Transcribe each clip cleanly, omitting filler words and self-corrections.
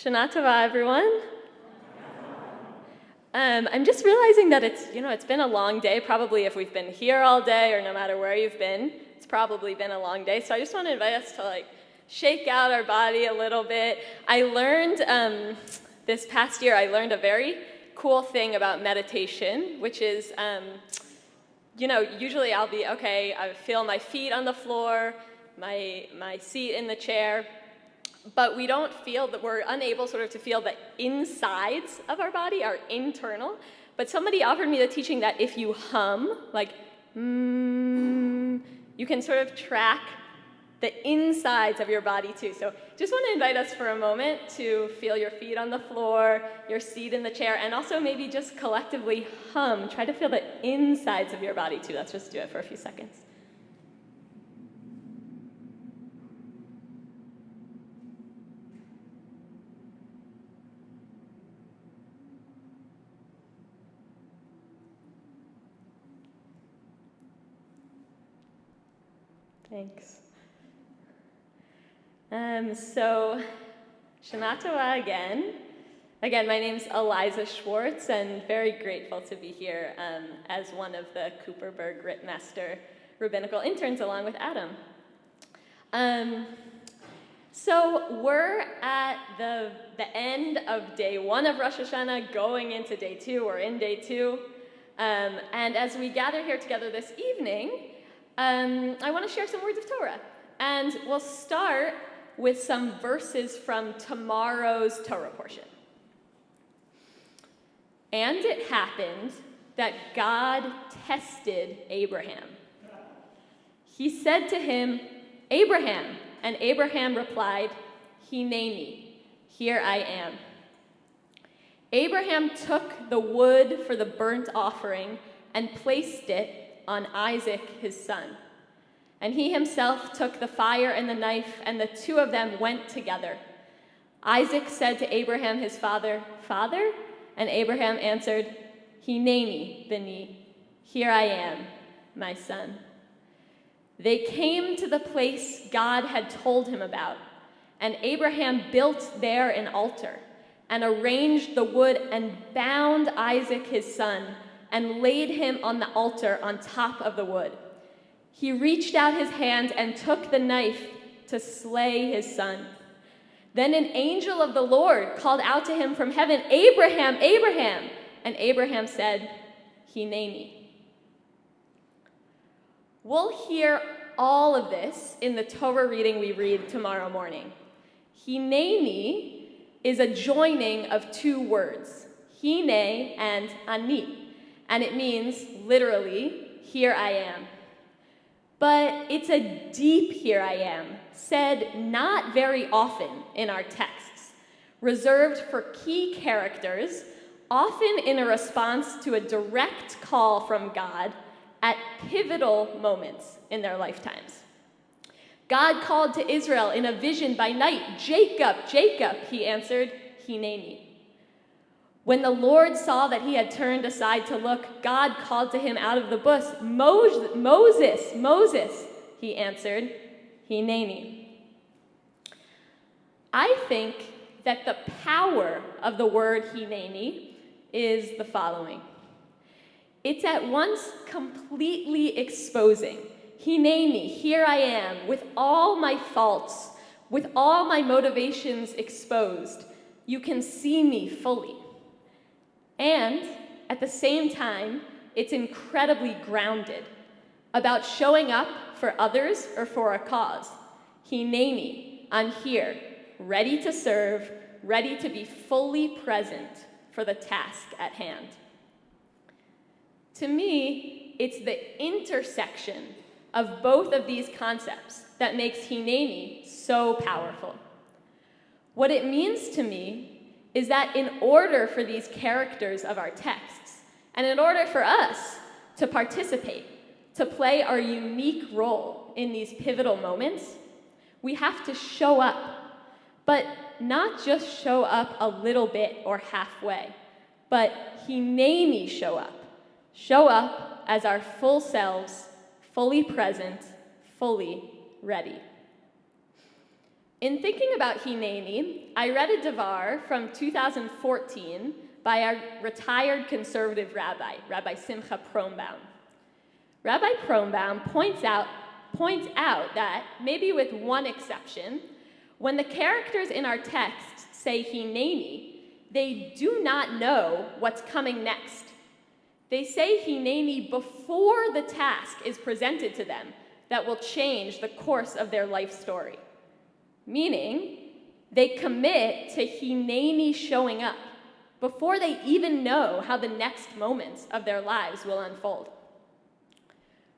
Shana Tova, everyone. I'm just realizing that it's been a long day. Probably if we've been here all day or no matter where you've been, it's probably been a long day. So I just want to invite us to shake out our body a little bit. I learned this past year, I learned a very cool thing about meditation, which is, usually I'll be, okay, I feel my feet on the floor, my seat in the chair, but we don't feel that we're unable sort of to feel the insides of our body, our internal. But somebody offered me the teaching that if you hum, you can sort of track the insides of your body too. So just want to invite us for a moment to feel your feet on the floor, your seat in the chair, and also maybe just collectively hum. Try to feel the insides of your body too. Let's just do it for a few seconds. Thanks. So, Shana Tova again. Again, my name's Aliza Schwartz, and very grateful to be here as one of the Cooperberg-Rittmaster Rabbinical interns along with Adam. So we're at the end of day one of Rosh Hashanah, going into day two. We're in day two. And as we gather here together this evening, I want to share some words of Torah. And we'll start with some verses from tomorrow's Torah portion. And it happened that God tested Abraham. He said to him, "Abraham," and Abraham replied, "Heneni, here I am." Abraham took the wood for the burnt offering and placed it on Isaac, his son. And he himself took the fire and the knife, and the two of them went together. Isaac said to Abraham, his father, "Father?" And Abraham answered, "Heneni, beni, here I am, my son." They came to the place God had told him about, and Abraham built there an altar, and arranged the wood, and bound Isaac, his son, and laid him on the altar on top of the wood. He reached out his hand and took the knife to slay his son. Then an angel of the Lord called out to him from heaven, "Abraham, Abraham!" And Abraham said, "Heneni." We'll hear all of this in the Torah reading we read tomorrow morning. Heneni is a joining of two words, hine and ani, and it means literally, "Here I am." But it's a deep "here I am," said not very often in our texts, reserved for key characters, often in a response to a direct call from God at pivotal moments in their lifetimes. God called to Israel in a vision by night, "Jacob, Jacob," he answered, "Heneni." When the Lord saw that he had turned aside to look, God called to him out of the bush, "Moses, Moses," he answered, "Heneni." I think that the power of the word Heneni is the following. It's at once completely exposing. Heneni, here I am, with all my faults, with all my motivations exposed. You can see me fully. And at the same time, it's incredibly grounded about showing up for others or for a cause. Heneni, I'm here, ready to serve, ready to be fully present for the task at hand. To me, it's the intersection of both of these concepts that makes Heneni so powerful. What it means to me is that in order for these characters of our texts, and in order for us to participate, to play our unique role in these pivotal moments, we have to show up, but not just show up a little bit or halfway, but Heneni show up as our full selves, fully present, fully ready. In thinking about Heneni, I read a devar from 2014 by a retired conservative rabbi, Rabbi Simcha Prombaum. Rabbi Prombaum points out that, maybe with one exception, when the characters in our text say Heneni, they do not know what's coming next. They say Heneni before the task is presented to them that will change the course of their life story. Meaning, they commit to Heneni showing up before they even know how the next moments of their lives will unfold.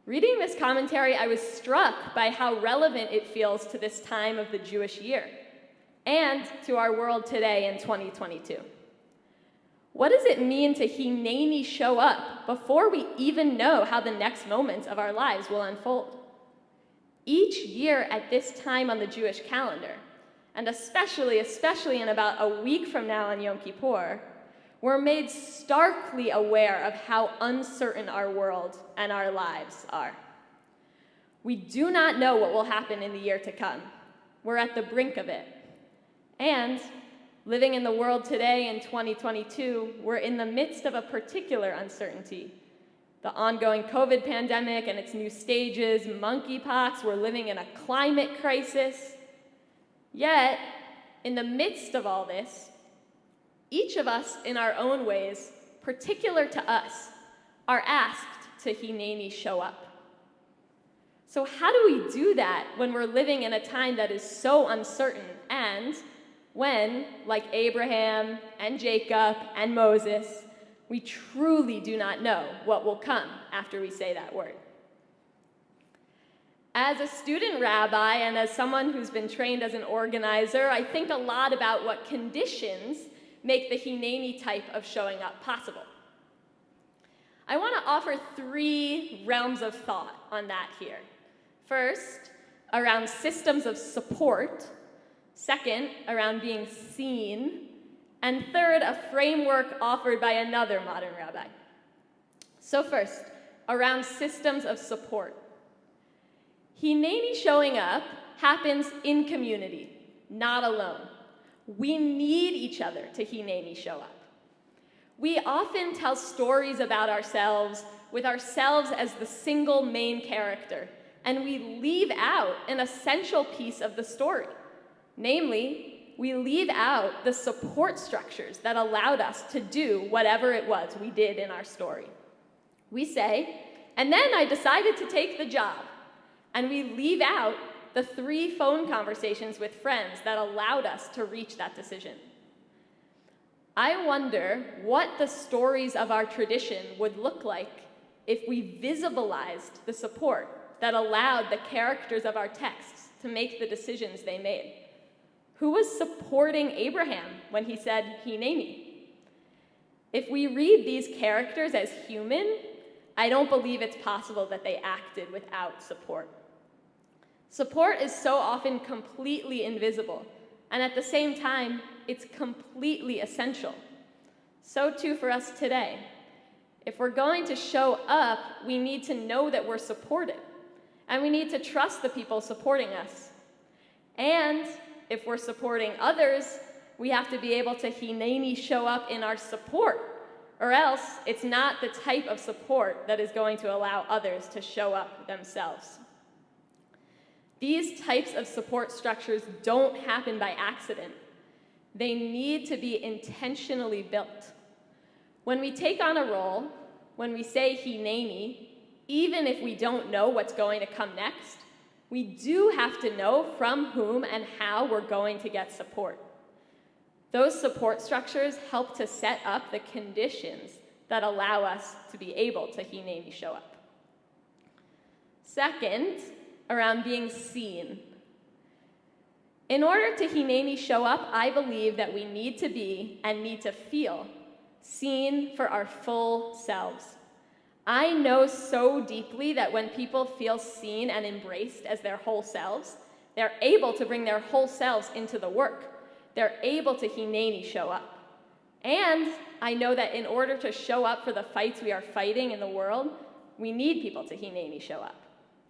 Reading this commentary, I was struck by how relevant it feels to this time of the Jewish year and to our world today in 2022. What does it mean to Heneni show up before we even know how the next moments of our lives will unfold? Each year at this time on the Jewish calendar, and especially in about a week from now on Yom Kippur, we're made starkly aware of how uncertain our world and our lives are. We do not know what will happen in the year to come. We're at the brink of it. And living in the world today in 2022, we're in the midst of a particular uncertainty. The ongoing COVID pandemic and its new stages, monkeypox, we're living in a climate crisis. Yet, in the midst of all this, each of us in our own ways, particular to us, are asked to Heneni show up. So how do we do that when we're living in a time that is so uncertain and when, like Abraham and Jacob and Moses, we truly do not know what will come after we say that word? As a student rabbi and as someone who's been trained as an organizer, I think a lot about what conditions make the Heneni type of showing up possible. I want to offer 3 realms of thought on that here. First, around systems of support. Second, around being seen. And third, a framework offered by another modern rabbi. So first, around systems of support. Heneni showing up happens in community, not alone. We need each other to Heneni show up. We often tell stories about ourselves with ourselves as the single main character, and we leave out an essential piece of the story. Namely, we leave out the support structures that allowed us to do whatever it was we did in our story. We say, and then I decided to take the job, and we leave out the 3 phone conversations with friends that allowed us to reach that decision. I wonder what the stories of our tradition would look like if we visibilized the support that allowed the characters of our texts to make the decisions they made. Who was supporting Abraham when he said Heneni? If we read these characters as human, I don't believe it's possible that they acted without support. Support is so often completely invisible, and at the same time, it's completely essential. So too for us today. If we're going to show up, we need to know that we're supported, and we need to trust the people supporting us. And if we're supporting others, we have to be able to Heneni show up in our support, or else it's not the type of support that is going to allow others to show up themselves. These types of support structures don't happen by accident. They need to be intentionally built. When we take on a role, when we say Heneni, even if we don't know what's going to come next, we do have to know from whom and how we're going to get support. Those support structures help to set up the conditions that allow us to be able to Heneni show up. Second, around being seen. In order to Heneni show up, I believe that we need to be and need to feel seen for our full selves. I know so deeply that when people feel seen and embraced as their whole selves, they're able to bring their whole selves into the work. They're able to Heneni show up. And I know that in order to show up for the fights we are fighting in the world, we need people to Heneni show up.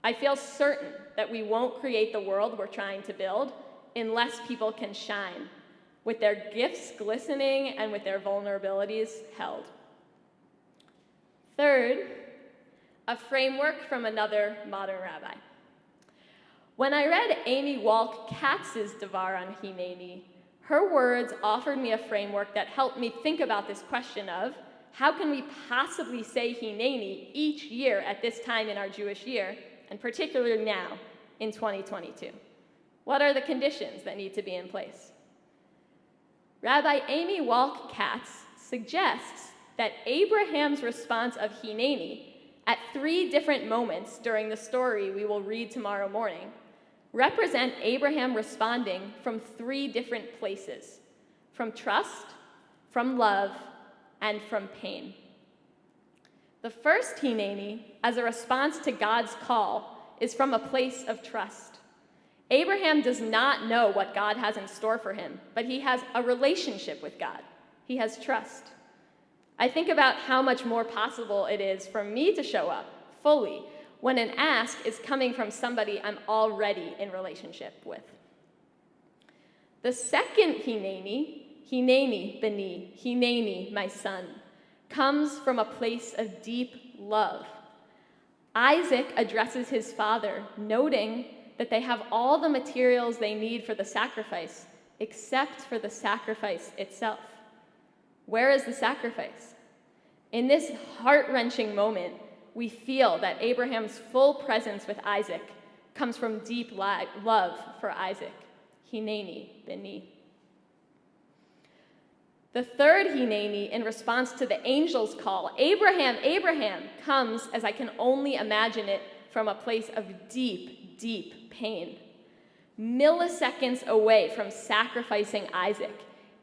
I feel certain that we won't create the world we're trying to build unless people can shine, with their gifts glistening and with their vulnerabilities held. Third, a framework from another modern rabbi. When I read Amy Walk Katz's Devar on Heneni, her words offered me a framework that helped me think about this question of how can we possibly say Heneni each year at this time in our Jewish year, and particularly now in 2022? What are the conditions that need to be in place? Rabbi Amy Walk Katz suggests that Abraham's response of Heneni at 3 different moments during the story we will read tomorrow morning represent Abraham responding from 3 different places: from trust, from love, and from pain. The first Heneni, as a response to God's call, is from a place of trust. Abraham does not know what God has in store for him, but he has a relationship with God. He has trust. I think about how much more possible it is for me to show up fully when an ask is coming from somebody I'm already in relationship with. The second Heneni, Heneni beni, Heneni my son, comes from a place of deep love. Isaac addresses his father, noting that they have all the materials they need for the sacrifice, except for the sacrifice itself. Where is the sacrifice? In this heart-wrenching moment, we feel that Abraham's full presence with Isaac comes from deep love for Isaac. Heneni beni. The third Heneni, in response to the angel's call, Abraham, Abraham, comes, as I can only imagine it, from a place of deep, deep pain. Milliseconds away from sacrificing Isaac,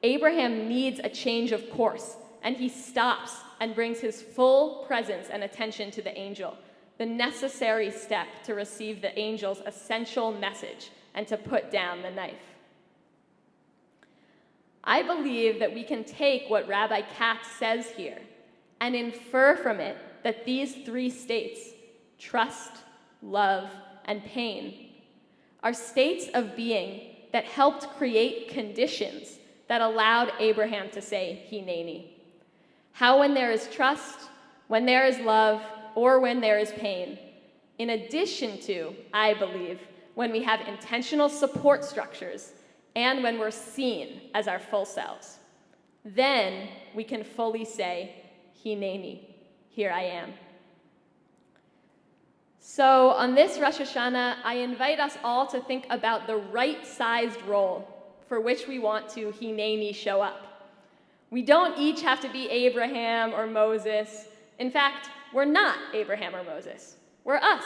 Abraham needs a change of course, and he stops and brings his full presence and attention to the angel, the necessary step to receive the angel's essential message and to put down the knife. I believe that we can take what Rabbi Katz says here and infer from it that these 3 states, trust, love, and pain, are states of being that helped create conditions that allowed Abraham to say Heneni. How when there is trust, when there is love, or when there is pain, in addition to, I believe, when we have intentional support structures and when we're seen as our full selves, then we can fully say, Heneni, here I am. So on this Rosh Hashanah, I invite us all to think about the right-sized role for which we want to Heneni show up. We don't each have to be Abraham or Moses. In fact, we're not Abraham or Moses. We're us.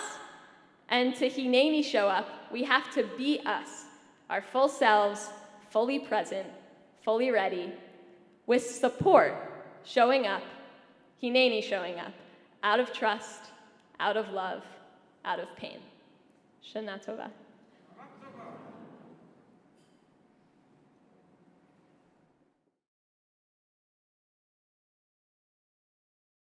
And to Heneni show up, we have to be us, our full selves, fully present, fully ready, with support showing up, Heneni showing up, out of trust, out of love, out of pain. Shana Tova.